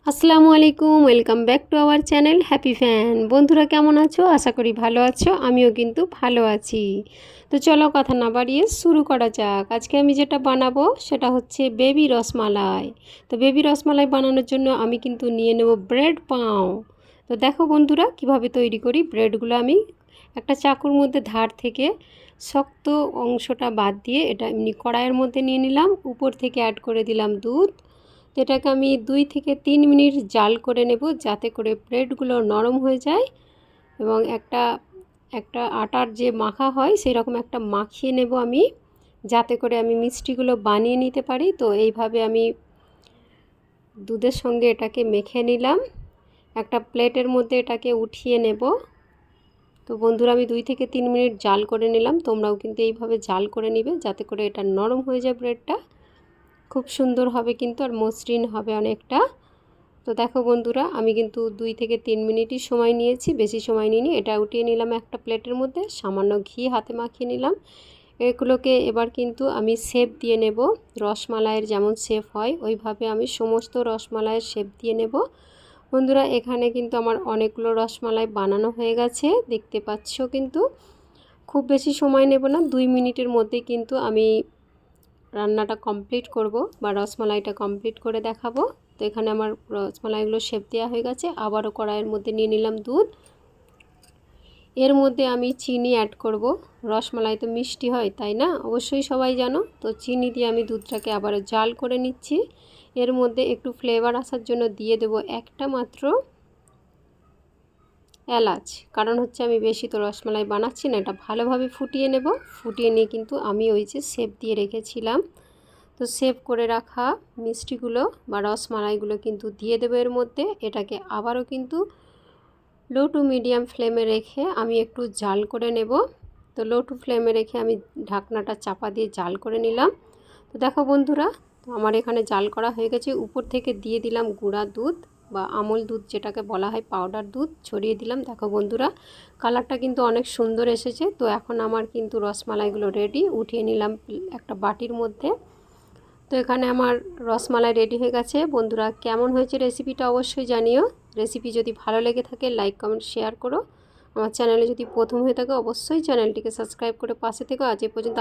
আসসালামু আলাইকুম, welcome back to our channel happy fan. বন্ধুরা কেমন আছো? আশা করি ভালো আছো। আমিও কিন্তু ভালো আছি। তো চলো কথা না বাড়িয়ে শুরু করা যাক। আজকে আমি যেটা বানাবো সেটা হচ্ছে বেবি রসমালাই। তো বেবি রসমালাই বানানোর জন্য আমি কিন্তু নিয়ে নেব ব্রেড পাও। তো দেখো বন্ধুরা কিভাবে তৈরি করি। ব্রেডগুলো আমি একটা চাকুর মধ্যে ধার থেকে শক্ত অংশটা বাদ দিয়ে এটা এমনি কড়াইয়ের মধ্যে নিয়ে নিলাম। উপর থেকে অ্যাড করে দিলাম দুধ। তো এটাকে আমি 2 থেকে 3 মিনিট জাল করে নেব যাতে করে ব্রেডগুলো নরম হয়ে যায় এবং একটা একটা আটার যে মাখা হয় সেই রকম একটা মাখিয়ে নেব আমি, যাতে করে আমি মিষ্টিগুলো বানিয়ে নিতে পারি। তো এইভাবে আমি দুধের সঙ্গে এটাকে মেখে নিলাম। একটা প্লেটের মধ্যে এটাকে উঠিয়ে নেব। তো বন্ধুরা আমি 2 থেকে 3 মিনিট জাল করে নিলাম। তোমরাও কিন্তু এইভাবে জাল করে নিবে যাতে করে এটা নরম হয়ে যায় ব্রেডটা। খুব সুন্দর হবে কিন্তু আর মসৃণ হবে অনেকটা। তো দেখো বন্ধুরা আমি কিন্তু 2 থেকে 3 মিনিটই সময় নিয়েছি, বেশি সময় নিইনি। এটা উঠিয়ে নিলাম একটা প্লেটের মধ্যে, সামান্য ঘি হাতে মাখিয়ে নিলাম। এগুলোকে এবার কিন্তু আমি শেপ দিয়ে নেব। রসমালাইয়ের যেমন শেপ হয় ওইভাবে আমি সমস্ত রসমালাইয়ের শেপ দিয়ে নেব। বন্ধুরা এখানে কিন্তু আমার অনেকগুলো রসমালাই বানানো হয়ে গেছে, দেখতে পাচ্ছ। কিন্তু খুব বেশি সময় নেব না, 2 মিনিটের মধ্যে কিন্তু আমি রান্নাটা কমপ্লিট করব বা রসমালাইটা কমপ্লিট করে দেখাবো। তো এখানে আমার রসমালাইগুলো শেপ দেওয়া হয়ে গেছে। আবারও কড়াইয়ের মধ্যে নিয়ে নিলাম দুধ। এর মধ্যে আমি চিনি অ্যাড করব। রসমালাই তো মিষ্টি হয় তাই না, অবশ্যই সবাই জানো। তো চিনি দিয়ে আমি দুধটাকে আবারও জাল করে নিচ্ছি। এর মধ্যে একটু ফ্লেভার আসার জন্য দিয়ে দেব একটা মাত্র এলাচ। কারণ হচ্ছে আমি বেশি তো রসমালাই বানাচ্ছি না, এটা ভালোভাবে ফুটিয়ে নেব। ফুটিয়ে নিয়ে কিন্তু আমি ওই যে শেপ দিয়ে রেখেছিলাম, তো সেভ করে রাখা মিষ্টিগুলো বা রসমালাইগুলো কিন্তু দিয়ে দেবো এর মধ্যে। এটাকে আবারও কিন্তু লো টু মিডিয়াম ফ্লেমে রেখে আমি একটু জাল করে নেব। তো লো টু ফ্লেমে রেখে আমি ঢাকনাটা চাপা দিয়ে জাল করে নিলাম। তো দেখো বন্ধুরা, তো আমার এখানে জাল করা হয়ে গেছে। উপর থেকে দিয়ে দিলাম গুঁড়া দুধ বা আমল দুধ যেটাকে বলা হয়, পাউডার দুধ ছড়িয়ে দিলাম। দেখো বন্ধুরা কালারটা কিন্তু অনেক সুন্দর এসেছে। তো এখন আমার কিন্তু রসমালাইগুলো রেডি, উঠিয়ে নিলাম একটা বাটির মধ্যে। তো এখানে আমার রসমালাই রেডি হয়ে গেছে। বন্ধুরা কেমন হয়েছে রেসিপিটা অবশ্যই জানিও। রেসিপি যদি ভালো লেগে থাকে লাইক কমেন্ট শেয়ার করো। আমার চ্যানেলে যদি প্রথম হয়ে থাকে অবশ্যই চ্যানেলটিকে সাবস্ক্রাইব করে পাশে থেকো। আজ এ পর্যন্ত।